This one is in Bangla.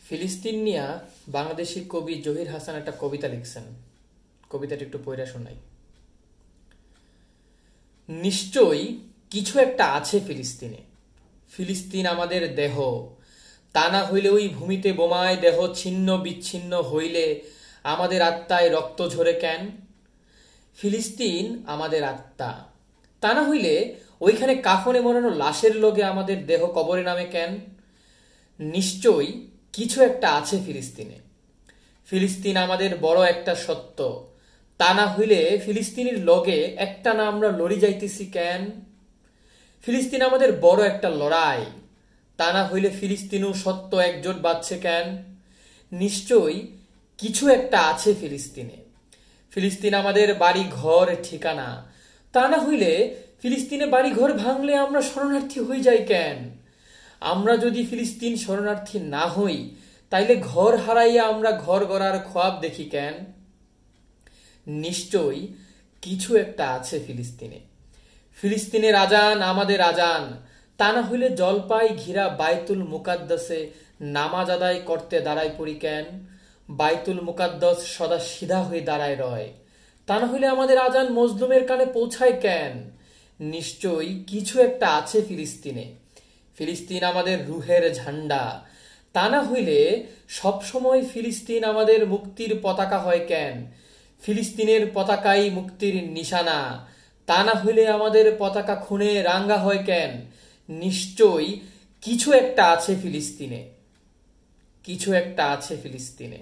ফিলিস্তিন নিয়া বাংলাদেশি কবি জহির হাসান একটা কবিতা লিখছেন। কবিতাটা একটু পড়া শোনাই। নিশ্চয়ই কিছু একটা আছে ফিলিস্তিনে, ফিলিস্তিন আমাদের দেহ, তা না হইলে ওই ভূমিতে বোমায় দেহ ছিন্ন বিচ্ছিন্ন হইলে আমাদের আত্মায় রক্ত ঝরে কেন? ফিলিস্তিন আমাদের আত্মা, তা না হইলে ওইখানে কাফনে মোড়ানো লাশের লগে আমাদের দেহ কবরে নামে কেন? নিশ্চয়ই কিছু একটা আছে ফিলিস্তিনে, ফিলিস্তিন আমাদের বড় একটা সত্য, তা না হইলে ফিলিস্তিনের লগে একটা না আমরা লড়ি যাইতেছি কেন? ফিলিস্তিন আমাদের বড় একটা লড়াই, তা না হইলে ফিলিস্তিনও সত্য একজোট বাঁধছে কেন? নিশ্চয়ই কিছু একটা আছে ফিলিস্তিনে, ফিলিস্তিন আমাদের বাড়ি ঘর ঠিকানা, তা না হইলে ফিলিস্তিনে বাড়ি ঘর ভাঙলে আমরা শরণার্থী হয়ে যাই কেন? আমরা যদি ফিলিস্তিন শরণার্থী না হই, তাইলে ঘর হারাইয়া আমরা ঘর গড়ার খোয়াব দেখি কেন? নিশ্চয়ই কিছু একটা আছে ফিলিস্তিনে, ফিলিস্তিনের আজান আমাদের আজান, তা না হইলে জলপাই ঘিরা বাইতুল মুকাদ্দাসে নামাজ আদায় করতে দাঁড়ায় পড়ি কেন? বাইতুল মুকাদ্দাস সদা সিধা হয়ে দাঁড়ায় রয়, তা না হইলে আমাদের আজান মজলুমের কানে পৌঁছায় কেন? নিশ্চয়ই কিছু একটা আছে ফিলিস্তিনে, ফিলিস্তিন আমাদের রুহের ঝান্ডা, তা না হইলে সবসময় ফিলিস্তিন আমাদের মুক্তির পতাকা হয় কেন? ফিলিস্তিনের পতাকাই মুক্তির নিশানা, তা না হইলে আমাদের পতাকা খুনে রাঙ্গা হয় কেন? নিশ্চয়ই কিছু একটা আছে ফিলিস্তিনে, কিছু একটা আছে ফিলিস্তিনে।